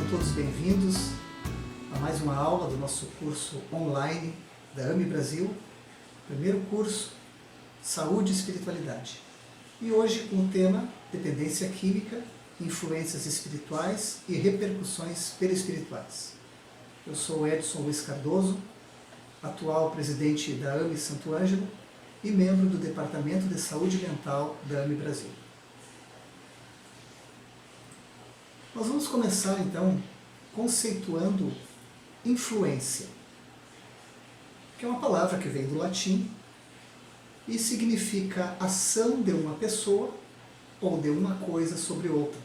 todos bem-vindos a mais uma aula do nosso curso online da AME Brasil, primeiro curso, Saúde e Espiritualidade. E hoje com o tema Dependência Química, Influências Espirituais e Repercussões Perispirituais. Eu sou Edson Luiz Cardoso, atual presidente da AME Santo Ângelo e membro do Departamento de Saúde Mental da AME Brasil. Nós vamos começar então conceituando influência, que é uma palavra que vem do latim e significa ação de uma pessoa ou de uma coisa sobre outra.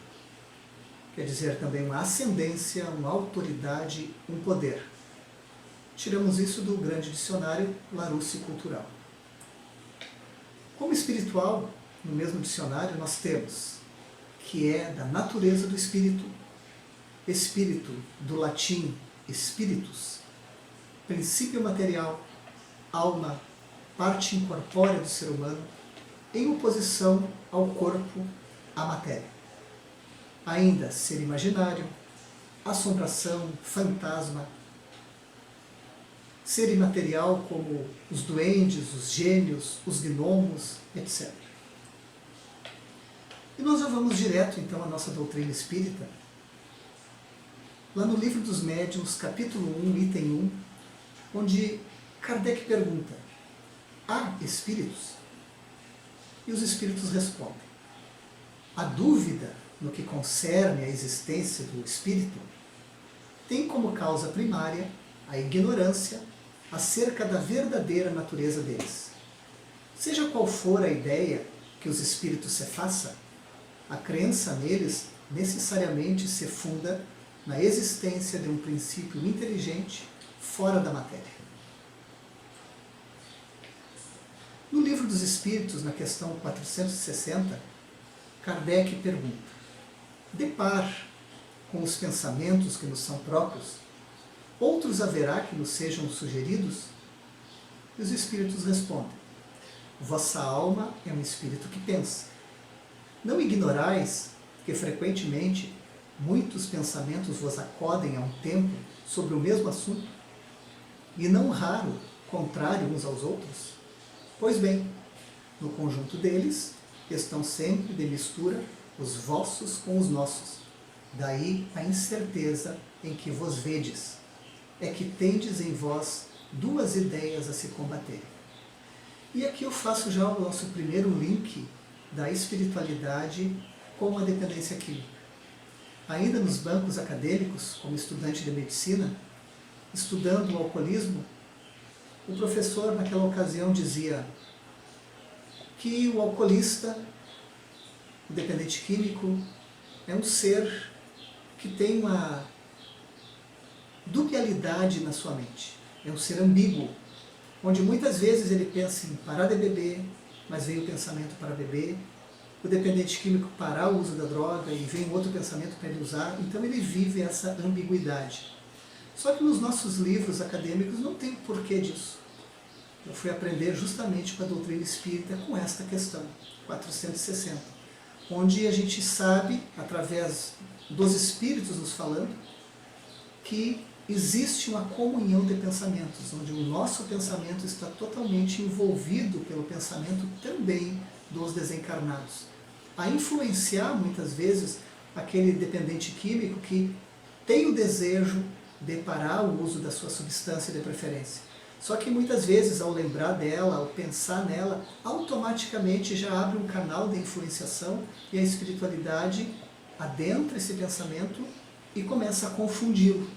Quer dizer também uma ascendência, uma autoridade, um poder. Tiramos isso do grande dicionário Larousse Cultural. Como espiritual, no mesmo dicionário nós temos que é da natureza do espírito, espírito do latim spiritus, princípio material, alma, parte incorpórea do ser humano, em oposição ao corpo, à matéria. Ainda ser imaginário, assombração, fantasma, ser imaterial como os duendes, os gênios, os gnomos, etc. E nós já vamos direto então à nossa doutrina espírita, lá no Livro dos Médiuns, capítulo 1, item 1, onde Kardec pergunta: há espíritos? E os espíritos respondem: a dúvida no que concerne à existência do espírito tem como causa primária a ignorância acerca da verdadeira natureza deles. Seja qual for a ideia que os espíritos se façam, a crença neles necessariamente se funda na existência de um princípio inteligente fora da matéria. No Livro dos Espíritos, na questão 460, Kardec pergunta: de par com os pensamentos que nos são próprios, outros haverá que nos sejam sugeridos? E os espíritos respondem: vossa alma é um espírito que pensa. Não ignorais que frequentemente muitos pensamentos vos acodem a um tempo sobre o mesmo assunto, e não raro contrário uns aos outros? Pois bem, no conjunto deles estão sempre de mistura os vossos com os nossos. Daí a incerteza em que vos vedes, é que tendes em vós duas ideias a se combaterem. E aqui eu faço já o nosso primeiro link da espiritualidade com a dependência química. Ainda nos bancos acadêmicos, como estudante de medicina, estudando o alcoolismo, o professor naquela ocasião dizia que o alcoolista, o dependente químico, é um ser que tem uma dualidade na sua mente. É um ser ambíguo, onde muitas vezes ele pensa em parar de beber, mas vem o pensamento para beber. O dependente químico parar o uso da droga e vem outro pensamento para ele usar. Então ele vive essa ambiguidade. Só que nos nossos livros acadêmicos não tem porquê disso. Eu fui aprender justamente com a doutrina espírita com esta questão, 460, onde a gente sabe, através dos espíritos nos falando, que existe uma comunhão de pensamentos, onde o nosso pensamento está totalmente envolvido pelo pensamento também dos desencarnados, a influenciar muitas vezes aquele dependente químico que tem o desejo de parar o uso da sua substância de preferência. Só que muitas vezes, ao lembrar dela, ao pensar nela, automaticamente já abre um canal de influenciação e a espiritualidade adentra esse pensamento e começa a confundi-lo.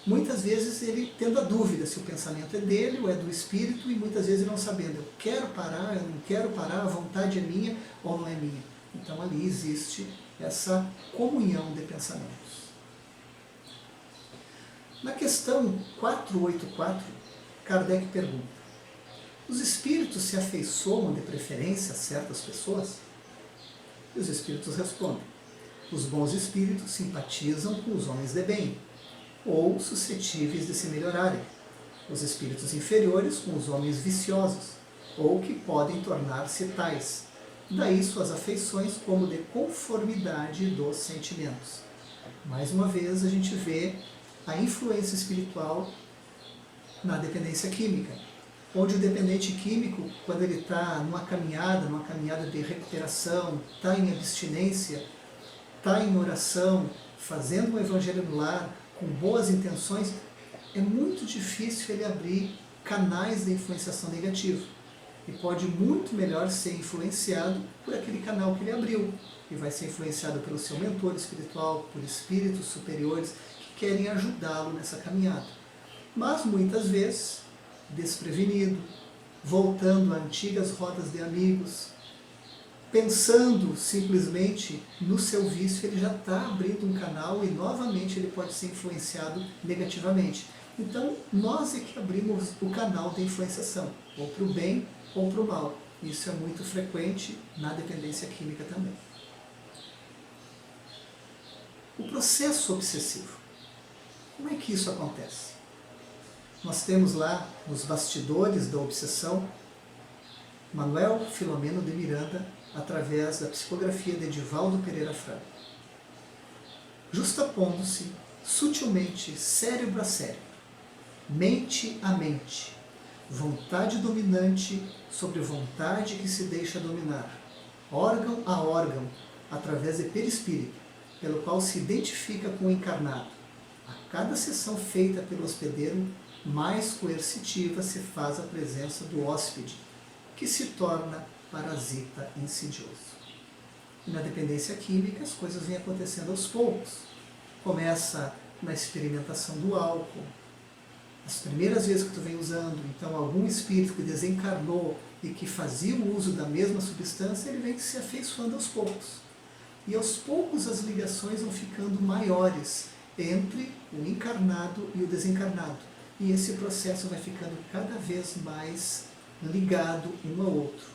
Muitas vezes ele tendo a dúvida se o pensamento é dele ou é do espírito, e muitas vezes ele não sabendo: eu quero parar, eu não quero parar, a vontade é minha ou não é minha. Então ali existe essa comunhão de pensamentos. Na questão 484, Kardec pergunta: os espíritos se afeiçoam de preferência a certas pessoas? E os espíritos respondem: os bons espíritos simpatizam com os homens de bem, ou suscetíveis de se melhorarem, os espíritos inferiores com os homens viciosos, ou que podem tornar-se tais, daí suas afeições como de conformidade dos sentimentos. Mais uma vez, a gente vê a influência espiritual na dependência química, onde o dependente químico, quando ele está numa caminhada de recuperação, está em abstinência, está em oração, fazendo um evangelho no lar, com boas intenções, é muito difícil ele abrir canais de influenciação negativa. E pode muito melhor ser influenciado por aquele canal que ele abriu. E vai ser influenciado pelo seu mentor espiritual, por espíritos superiores que querem ajudá-lo nessa caminhada. Mas muitas vezes, desprevenido, voltando a antigas rodas de amigos, pensando simplesmente no seu vício, ele já está abrindo um canal e novamente ele pode ser influenciado negativamente. Então, nós é que abrimos o canal de influenciação, ou para o bem ou para o mal. Isso é muito frequente na dependência química também. O processo obsessivo. Como é que isso acontece? Nós temos lá, nos bastidores da obsessão, Manuel Filomeno de Miranda, através da psicografia de Edivaldo Pereira Franco. Justapondo-se sutilmente cérebro a cérebro, mente a mente, vontade dominante sobre vontade que se deixa dominar, órgão a órgão, através de perispírito, pelo qual se identifica com o encarnado. A cada sessão feita pelo hospedeiro, mais coercitiva se faz a presença do hóspede, que se torna parasita insidioso. E na dependência química as coisas vêm acontecendo aos poucos. Começa na experimentação do álcool. As primeiras vezes que tu vem usando, então algum espírito que desencarnou e que fazia o uso da mesma substância, ele vem se afeiçoando aos poucos. E aos poucos as ligações vão ficando maiores entre o encarnado e o desencarnado. E esse processo vai ficando cada vez mais ligado um ao outro.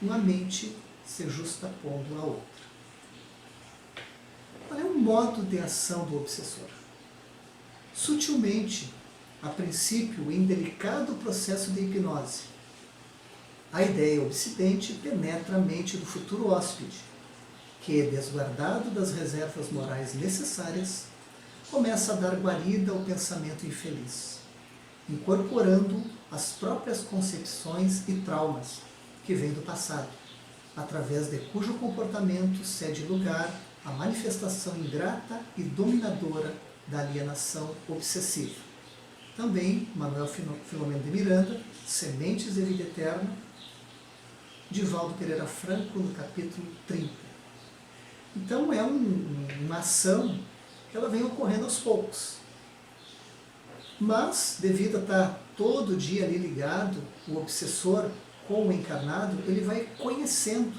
Uma mente se justapondo à outra. Qual é o modo de ação do obsessor? Sutilmente, a princípio, em delicado processo de hipnose, a ideia obsidente penetra a mente do futuro hóspede, que, desguardado das reservas morais necessárias, começa a dar guarida ao pensamento infeliz, incorporando as próprias concepções e traumas que vêm do passado, através de cujo comportamento cede lugar à manifestação ingrata e dominadora da alienação obsessiva. Também, Manuel Filomeno de Miranda, Sementes de Vida Eterna, Edivaldo Pereira Franco, no capítulo 30. Então é uma ação que ela vem ocorrendo aos poucos. Mas, devido a estar todo dia ali ligado, o obsessor com o encarnado, ele vai conhecendo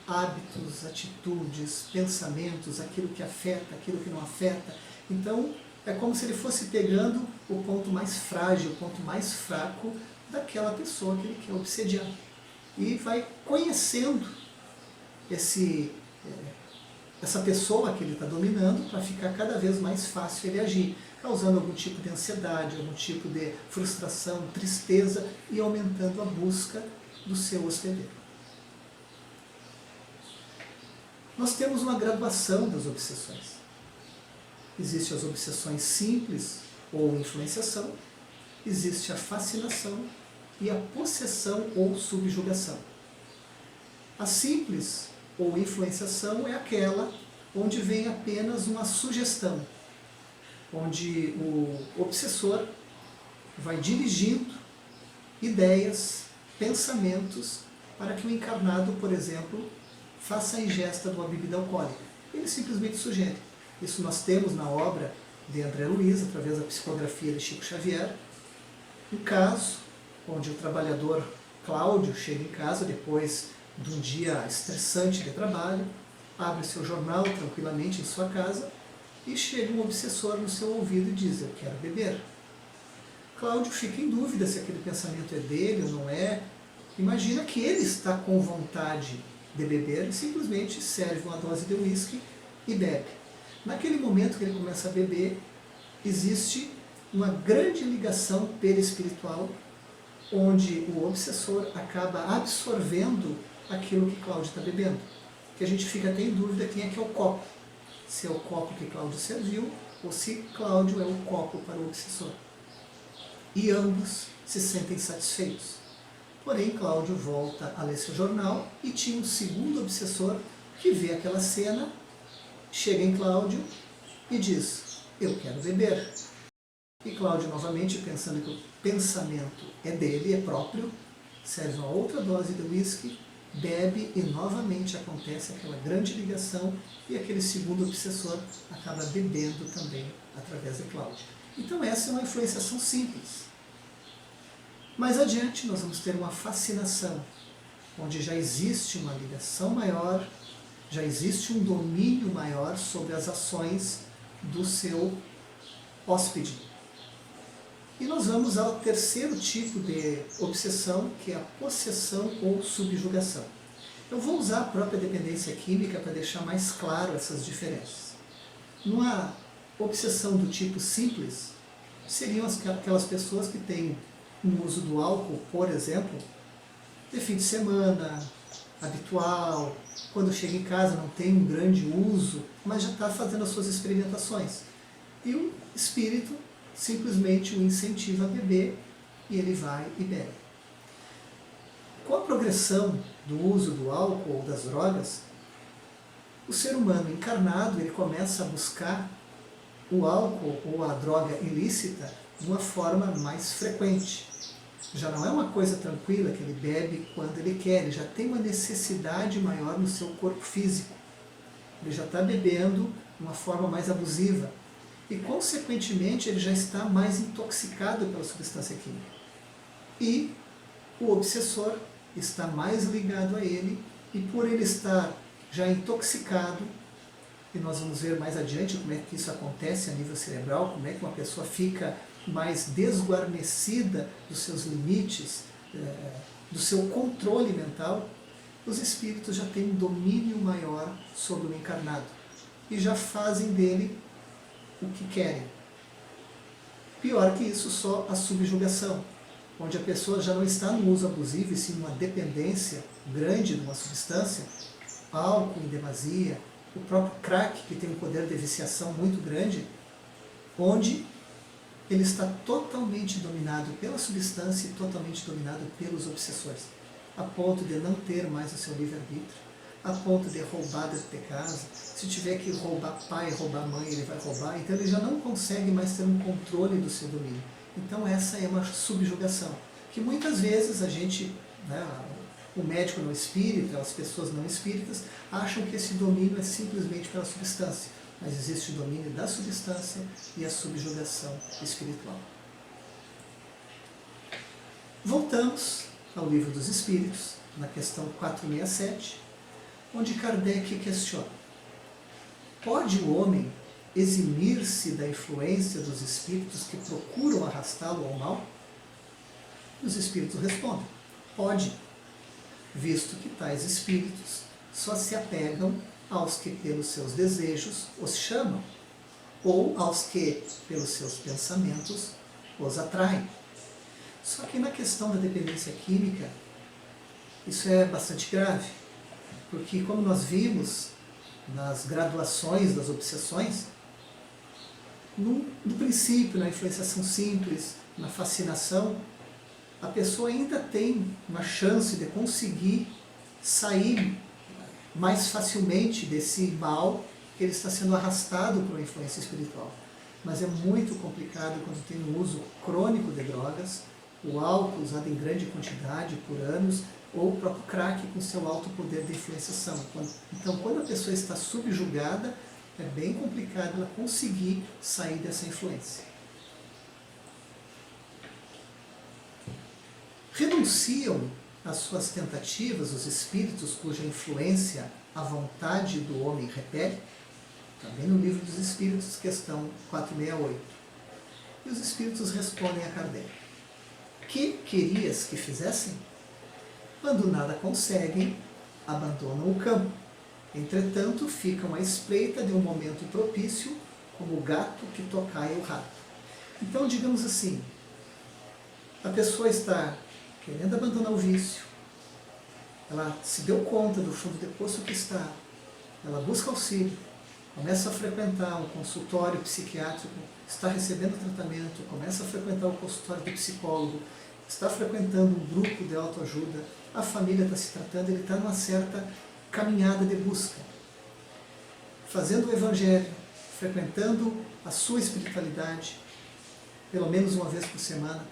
hábitos, atitudes, pensamentos, aquilo que afeta, aquilo que não afeta. Então, é como se ele fosse pegando o ponto mais frágil, o ponto mais fraco daquela pessoa que ele quer obsediar. E vai conhecendo essa pessoa que ele está dominando para ficar cada vez mais fácil ele agir, causando algum tipo de ansiedade, algum tipo de frustração, tristeza e aumentando a busca do seu hospedeiro. Nós temos uma graduação das obsessões. Existem as obsessões simples ou influenciação, existe a fascinação e a possessão ou subjugação. A simples ou influenciação é aquela onde vem apenas uma sugestão, onde o obsessor vai dirigindo ideias, pensamentos para que o encarnado, por exemplo, faça a ingesta de uma bebida alcoólica. Ele simplesmente sugere. Isso nós temos na obra de André Luiz, através da psicografia de Chico Xavier, um caso onde o trabalhador Cláudio chega em casa depois de um dia estressante de trabalho, abre seu jornal tranquilamente em sua casa e chega um obsessor no seu ouvido e diz: eu quero beber. Cláudio fica em dúvida se aquele pensamento é dele ou não é. Imagina que ele está com vontade de beber e simplesmente serve uma dose de uísque e bebe. Naquele momento que ele começa a beber, existe uma grande ligação perispiritual, onde o obsessor acaba absorvendo aquilo que Cláudio está bebendo. Que a gente fica até em dúvida quem é que é o copo. se é o copo que Cláudio serviu ou se Cláudio é o copo para o obsessor. E ambos se sentem satisfeitos. Porém, Cláudio volta a ler seu jornal e tinha um segundo obsessor que vê aquela cena, chega em Cláudio e diz: eu quero beber. E Cláudio, novamente, pensando que o pensamento é dele, é próprio, serve uma outra dose de uísque, bebe e novamente acontece aquela grande ligação e aquele segundo obsessor acaba bebendo também através de Cláudio. Então essa é uma influenciação simples. Mais adiante nós vamos ter uma fascinação, onde já existe uma ligação maior, já existe um domínio maior sobre as ações do seu hóspede. E nós vamos ao terceiro tipo de obsessão, que é a possessão ou subjugação. Eu vou usar a própria dependência química para deixar mais claro essas diferenças. Numa obsessão do tipo simples, seriam aquelas pessoas que têm um uso do álcool, por exemplo, de fim de semana, habitual, quando chega em casa não tem um grande uso, mas já está fazendo as suas experimentações. E o espírito simplesmente o incentiva a beber e ele vai e bebe. Com a progressão do uso do álcool ou das drogas, o ser humano encarnado ele começa a buscar o álcool ou a droga ilícita de uma forma mais frequente. Já não é uma coisa tranquila que ele bebe quando ele quer, ele já tem uma necessidade maior no seu corpo físico. Ele já está bebendo de uma forma mais abusiva. E, consequentemente, ele já está mais intoxicado pela substância química. E o obsessor está mais ligado a ele, e por ele estar já intoxicado, e nós vamos ver mais adiante como é que isso acontece a nível cerebral, como é que uma pessoa fica mais desguarnecida dos seus limites, do seu controle mental, os espíritos já têm um domínio maior sobre o encarnado, e já fazem dele o que querem. Pior que isso, só a subjugação, onde a pessoa já não está no uso abusivo, e sim numa dependência grande de uma substância, álcool em demasia, o próprio crack, que tem um poder de viciação muito grande, onde ele está totalmente dominado pela substância e totalmente dominado pelos obsessores, a ponto de não ter mais o seu livre-arbítrio, a ponto de roubar dentro de casa. Se tiver que roubar pai, roubar mãe, ele vai roubar. Então ele já não consegue mais ter um controle do seu domínio. Então essa é uma subjugação, que muitas vezes a gente, o médico não espírita, as pessoas não espíritas, acham que esse domínio é simplesmente pela substância. Mas existe o domínio da substância e a subjugação espiritual. Voltamos ao Livro dos Espíritos, na questão 467, onde Kardec questiona: pode o homem eximir-se da influência dos espíritos que procuram arrastá-lo ao mal? E os espíritos respondem: pode, visto que tais espíritos só se apegam aos que pelos seus desejos os chamam, ou aos que pelos seus pensamentos os atraem. Só que na questão da dependência química, isso é bastante grave, porque como nós vimos nas graduações das obsessões, no princípio, na influenciação simples, na fascinação, a pessoa ainda tem uma chance de conseguir sair mais facilmente desse mal que ele está sendo arrastado por uma influência espiritual. Mas é muito complicado quando tem um uso crônico de drogas, o álcool usado em grande quantidade por anos, ou o próprio crack com seu alto poder de influenciação. Então, quando a pessoa está subjugada, é bem complicado ela conseguir sair dessa influência. Renunciam às suas tentativas os espíritos cuja influência a vontade do homem repele? Também no Livro dos Espíritos, questão 468. E os espíritos respondem a Kardec: que querias que fizessem? Quando nada conseguem, abandonam o campo. Entretanto, ficam à espreita de um momento propício, como o gato que tocaia o rato. Então, digamos assim, a pessoa está querendo abandonar o vício, ela se deu conta do fundo de poço que está, ela busca auxílio, começa a frequentar um consultório psiquiátrico, está recebendo tratamento, começa a frequentar o consultório do psicólogo, está frequentando um grupo de autoajuda, a família está se tratando, ele está numa certa caminhada de busca. Fazendo o evangelho, frequentando a sua espiritualidade, pelo menos uma vez por semana,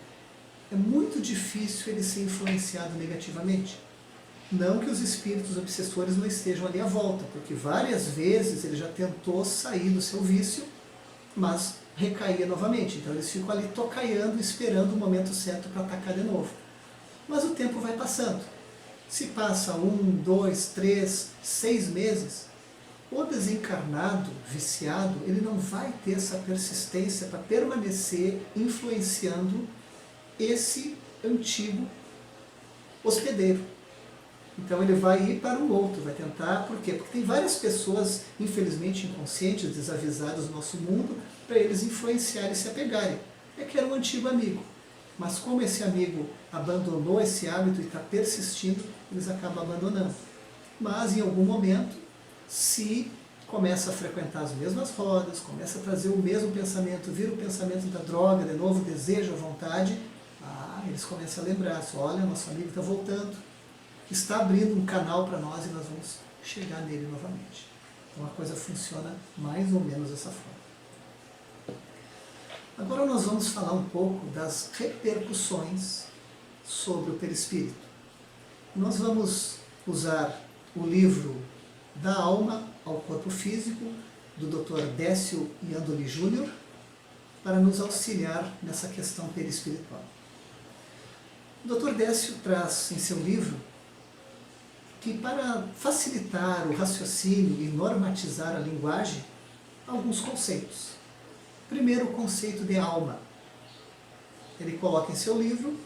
é muito difícil ele ser influenciado negativamente. Não que os espíritos obsessores não estejam ali à volta, porque várias vezes ele já tentou sair do seu vício, mas recaía novamente. Então eles ficam ali tocaiando, esperando o momento certo para atacar de novo. Mas o tempo vai passando. Se passa 1, 2, 3, 6 meses, o desencarnado, viciado, ele não vai ter essa persistência para permanecer influenciando esse antigo hospedeiro. Então ele vai ir para um outro, vai tentar, por quê? Porque tem várias pessoas, infelizmente inconscientes, desavisadas no nosso mundo, para eles influenciarem e se apegarem. É que era um antigo amigo, mas como esse amigo abandonou esse hábito e está persistindo, eles acabam abandonando. Mas em algum momento, se começa a frequentar as mesmas rodas, começa a trazer o mesmo pensamento, vira o pensamento da droga, de novo, desejo, a vontade, eles começam a lembrar, olha, nosso amigo está voltando, está abrindo um canal para nós e nós vamos chegar nele novamente. Então a coisa funciona mais ou menos dessa forma. Agora nós vamos falar um pouco das repercussões sobre o perispírito. Nós vamos usar o livro Da Alma ao Corpo Físico, do Dr. Décio Iandoli Júnior, para nos auxiliar nessa questão perispiritual. O Dr. Décio traz em seu livro que, para facilitar o raciocínio e normatizar a linguagem, alguns conceitos. Primeiro, o conceito de alma. Ele coloca em seu livro,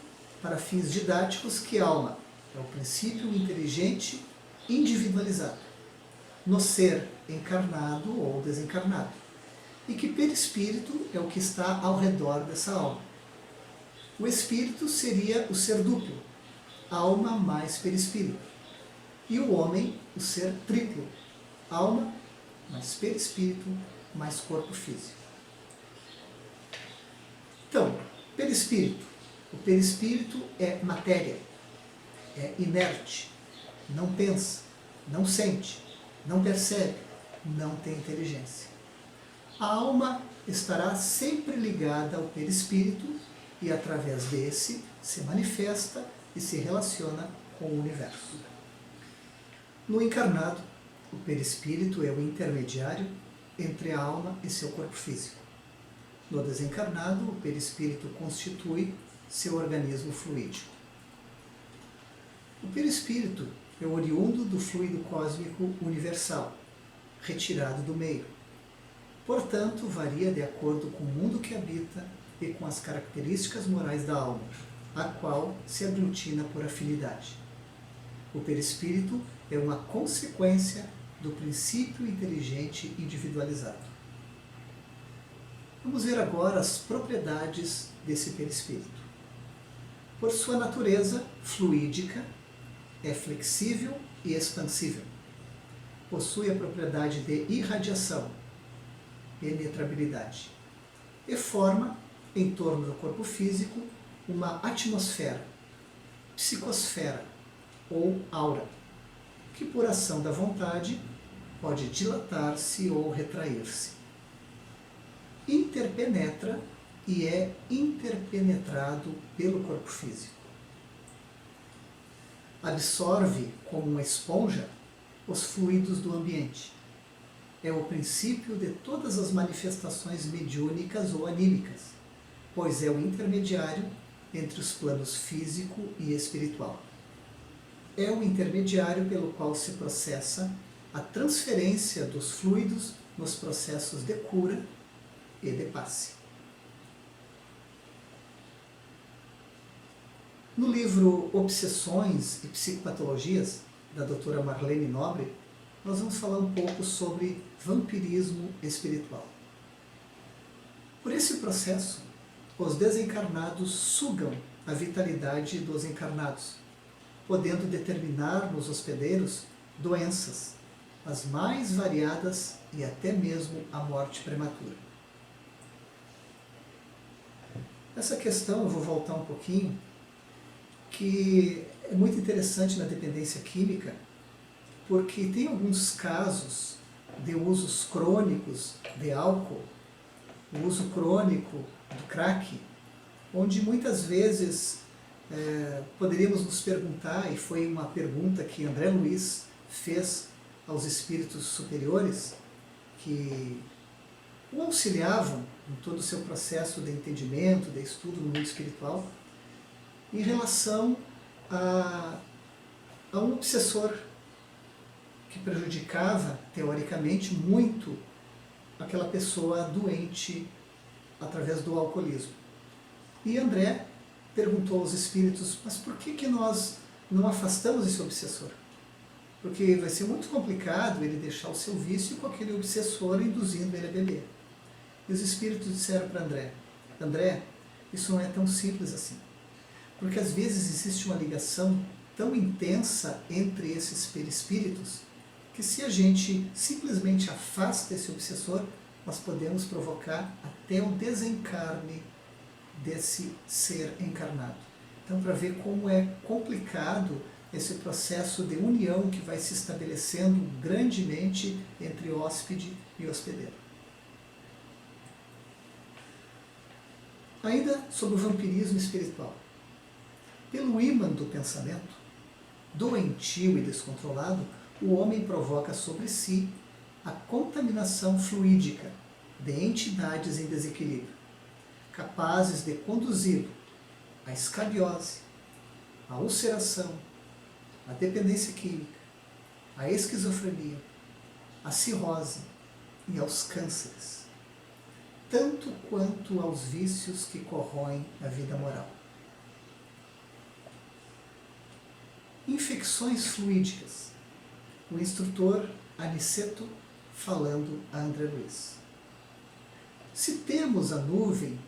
para fins didáticos, que alma é o princípio inteligente individualizado no ser encarnado ou desencarnado, e que perispírito é o que está ao redor dessa alma. O espírito seria o ser duplo, alma mais perispírito. E o homem, o ser triplo, alma mais perispírito mais corpo físico. Então, perispírito. O perispírito é matéria, é inerte, não pensa, não sente, não percebe, não tem inteligência. A alma estará sempre ligada ao perispírito e através desse se manifesta e se relaciona com o universo. No encarnado, o perispírito é o intermediário entre a alma e seu corpo físico. No desencarnado, o perispírito constitui seu organismo fluídico. O perispírito é oriundo do fluido cósmico universal, retirado do meio. Portanto, varia de acordo com o mundo que habita e com as características morais da alma, a qual se aglutina por afinidade. O perispírito é uma consequência do princípio inteligente individualizado. Vamos ver agora as propriedades desse perispírito. Por sua natureza fluídica, é flexível e expansível. Possui a propriedade de irradiação, penetrabilidade, e forma, em torno do corpo físico, uma atmosfera, psicosfera ou aura, que por ação da vontade pode dilatar-se ou retrair-se. Interpenetra e é interpenetrado pelo corpo físico. Absorve, como uma esponja, os fluidos do ambiente. É o princípio de todas as manifestações mediúnicas ou anímicas, pois é o intermediário entre os planos físico e espiritual. É o intermediário pelo qual se processa a transferência dos fluidos nos processos de cura e de passe. No livro Obsessões e Psicopatologias, da doutora Marlene Nobre, nós vamos falar um pouco sobre vampirismo espiritual. Por esse processo, os desencarnados sugam a vitalidade dos encarnados, podendo determinar nos hospedeiros doenças, as mais variadas e até mesmo a morte prematura. Essa questão, eu vou voltar um pouquinho, que é muito interessante na dependência química, porque tem alguns casos de usos crônicos de álcool, o uso crônico do crack, onde muitas vezes poderíamos nos perguntar, e foi uma pergunta que André Luiz fez aos espíritos superiores, que o auxiliavam em todo o seu processo de entendimento, de estudo no mundo espiritual, em relação a um obsessor que prejudicava, teoricamente, muito aquela pessoa doente através do alcoolismo. E André perguntou aos espíritos, mas por que nós não afastamos esse obsessor? Porque vai ser muito complicado ele deixar o seu vício com aquele obsessor induzindo ele a beber. E os espíritos disseram para André, André, isso não é tão simples assim. Porque às vezes existe uma ligação tão intensa entre esses perispíritos que se a gente simplesmente afasta esse obsessor, nós podemos provocar até o desencarne desse ser encarnado. Então, para ver como é complicado esse processo de união que vai se estabelecendo grandemente entre hóspede e hospedeiro. Ainda sobre o vampirismo espiritual. Pelo ímã do pensamento, doentio e descontrolado, o homem provoca sobre si a contaminação fluídica de entidades em desequilíbrio, capazes de conduzi-lo à escabiose, à ulceração, à dependência química, à esquizofrenia, à cirrose e aos cânceres, tanto quanto aos vícios que corroem a vida moral. Infecções fluídicas. O instrutor Aniceto falando a André Luiz. Se temos a nuvem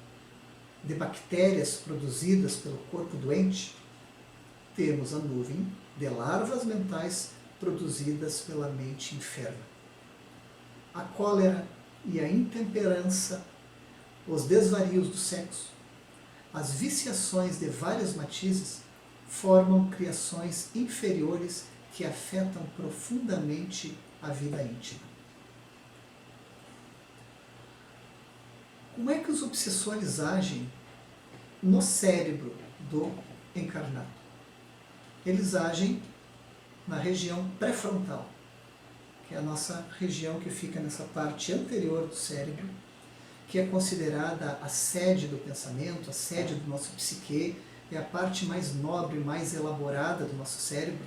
de bactérias produzidas pelo corpo doente, temos a nuvem de larvas mentais produzidas pela mente enferma. A cólera e a intemperança, os desvarios do sexo, as viciações de vários matizes formam criações inferiores que afetam profundamente a vida íntima. Como é que os obsessores agem no cérebro do encarnado? Eles agem na região pré-frontal, que é a nossa região que fica nessa parte anterior do cérebro, que é considerada a sede do pensamento, a sede do nosso psique, é a parte mais nobre, mais elaborada do nosso cérebro,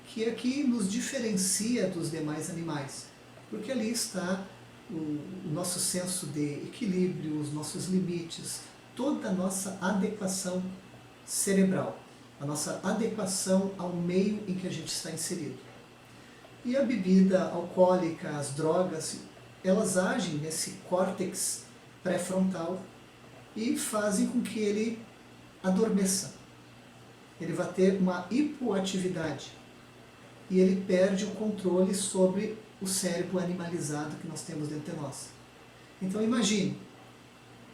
que é que nos diferencia dos demais animais, porque ali está o nosso senso de equilíbrio, os nossos limites, toda a nossa adequação cerebral, a nossa adequação ao meio em que a gente está inserido. E a bebida alcoólica, as drogas, elas agem nesse córtex pré-frontal e fazem com que ele adormeça. Ele vai ter uma hipoatividade e ele perde o controle sobre o cérebro animalizado que nós temos dentro de nós. Então imagine,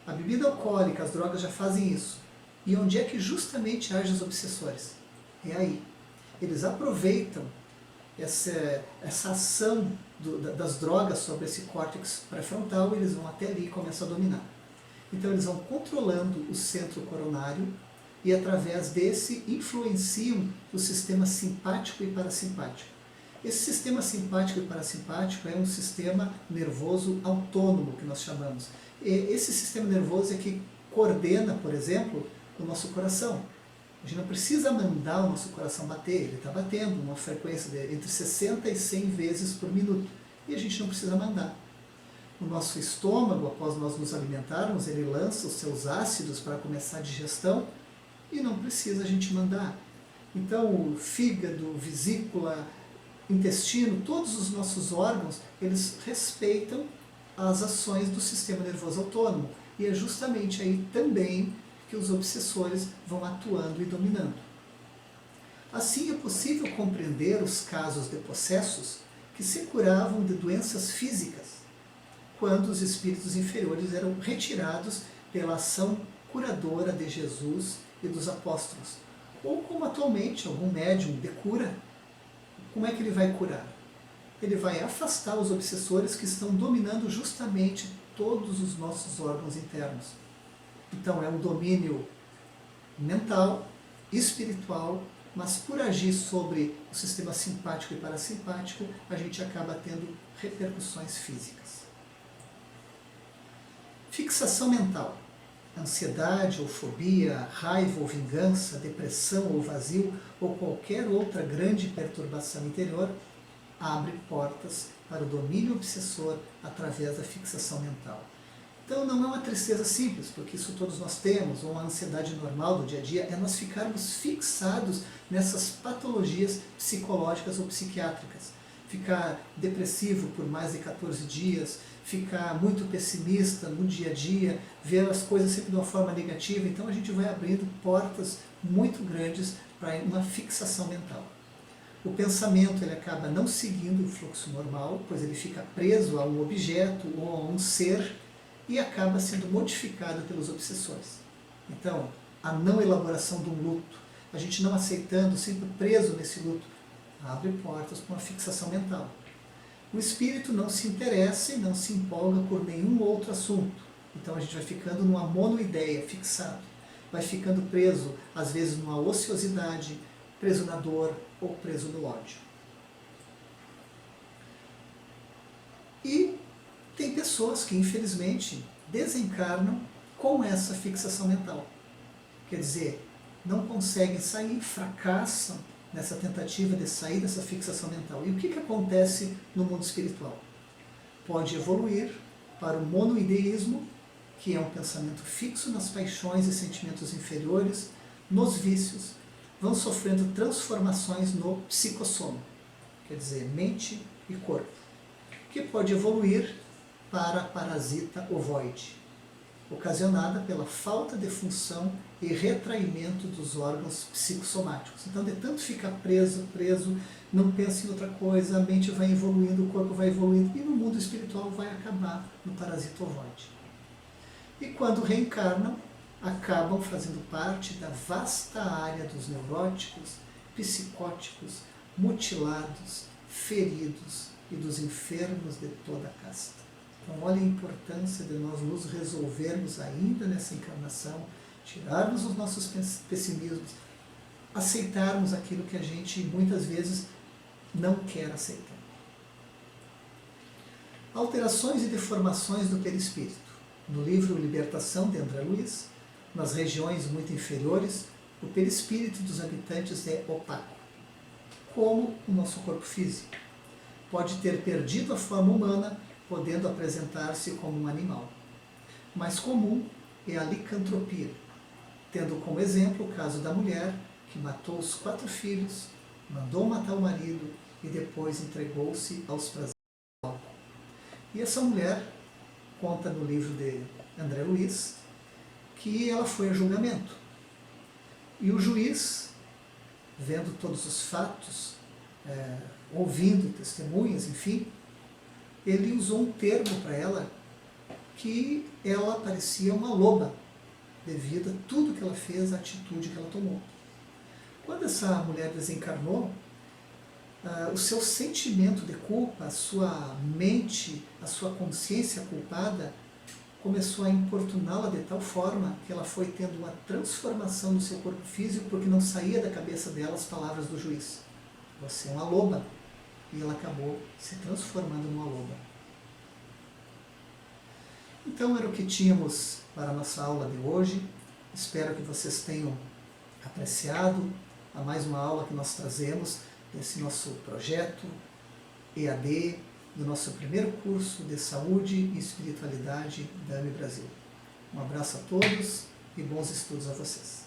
a bebida alcoólica, as drogas já fazem isso. E onde é que justamente agem os obsessores? É aí. Eles aproveitam essa ação das drogas sobre esse córtex pré-frontal e eles vão até ali e começam a dominar. Então eles vão controlando o centro coronário e através desse influenciam o sistema simpático e parasimpático. Esse sistema simpático e parasimpático é um sistema nervoso autônomo, que nós chamamos. E esse sistema nervoso é que coordena, por exemplo, o nosso coração. A gente não precisa mandar o nosso coração bater, ele está batendo uma frequência de entre 60 e 100 vezes por minuto. E a gente não precisa mandar. O nosso estômago, após nós nos alimentarmos, ele lança os seus ácidos para começar a digestão e não precisa a gente mandar. Então o fígado, vesícula, intestino, todos os nossos órgãos, eles respeitam as ações do sistema nervoso autônomo. E é justamente aí também que os obsessores vão atuando e dominando. Assim é possível compreender os casos de possessos que se curavam de doenças físicas, quando os espíritos inferiores eram retirados pela ação curadora de Jesus e dos apóstolos. Ou como atualmente algum médium de cura, como é que ele vai curar? Ele vai afastar os obsessores que estão dominando justamente todos os nossos órgãos internos. Então é um domínio mental, espiritual, mas por agir sobre o sistema simpático e parasimpático, a gente acaba tendo repercussões físicas. Fixação mental. Ansiedade ou fobia, raiva ou vingança, depressão ou vazio, ou qualquer outra grande perturbação interior, abre portas para o domínio obsessor através da fixação mental. Então não é uma tristeza simples, porque isso todos nós temos, ou uma ansiedade normal do dia a dia, é nós ficarmos fixados nessas patologias psicológicas ou psiquiátricas. Ficar depressivo por mais de 14 dias, ficar muito pessimista no dia a dia, ver as coisas sempre de uma forma negativa, então a gente vai abrindo portas muito grandes para uma fixação mental. O pensamento ele acaba não seguindo o fluxo normal, pois ele fica preso a um objeto ou a um ser e acaba sendo modificado pelos obsessores. Então, a não elaboração de um luto, a gente não aceitando, sempre preso nesse luto, abre portas para uma fixação mental. O espírito não se interessa e não se empolga por nenhum outro assunto. Então a gente vai ficando numa monoideia, fixado. Vai ficando preso, às vezes, numa ociosidade, preso na dor ou preso no ódio. E tem pessoas que, infelizmente, desencarnam com essa fixação mental. Quer dizer, não conseguem sair, fracassam nessa tentativa de sair dessa fixação mental. E o que acontece no mundo espiritual? Pode evoluir para o monoideísmo, que é um pensamento fixo nas paixões e sentimentos inferiores, nos vícios, vão sofrendo transformações no psicossoma, quer dizer, mente e corpo, que pode evoluir para a parasita ovoide, ocasionada pela falta de função e retraimento dos órgãos psicossomáticos. Então, de tanto ficar preso, não pensa em outra coisa, a mente vai evoluindo, o corpo vai evoluindo, e no mundo espiritual vai acabar no parasita ovoide. E quando reencarnam, acabam fazendo parte da vasta área dos neuróticos, psicóticos, mutilados, feridos e dos enfermos de toda a casta. Então, olha a importância de nós nos resolvermos ainda nessa encarnação, tirarmos os nossos pessimismos, aceitarmos aquilo que a gente muitas vezes não quer aceitar. Alterações e deformações do perispírito. No livro Libertação, de André Luiz, nas regiões muito inferiores, o perispírito dos habitantes é opaco, como o nosso corpo físico. Pode ter perdido a forma humana, podendo apresentar-se como um animal. Mais comum é a licantropia, tendo como exemplo o caso da mulher que matou os 4 filhos, mandou matar o marido e depois entregou-se aos prazeres do álcool. E essa mulher conta no livro de André Luiz que ela foi a julgamento. E o juiz, vendo todos os fatos, ouvindo testemunhas, enfim, ele usou um termo para ela que ela parecia uma loba, devido a tudo que ela fez, a atitude que ela tomou. Quando essa mulher desencarnou, o seu sentimento de culpa, a sua mente, a sua consciência culpada, começou a importuná-la de tal forma que ela foi tendo uma transformação no seu corpo físico, porque não saía da cabeça dela as palavras do juiz. Você é uma loba. E ela acabou se transformando numa loba. Então era o que tínhamos para a nossa aula de hoje. Espero que vocês tenham apreciado a mais uma aula que nós trazemos desse nosso projeto EAD, do nosso primeiro curso de Saúde e Espiritualidade da AME Brasil. Um abraço a todos e bons estudos a vocês.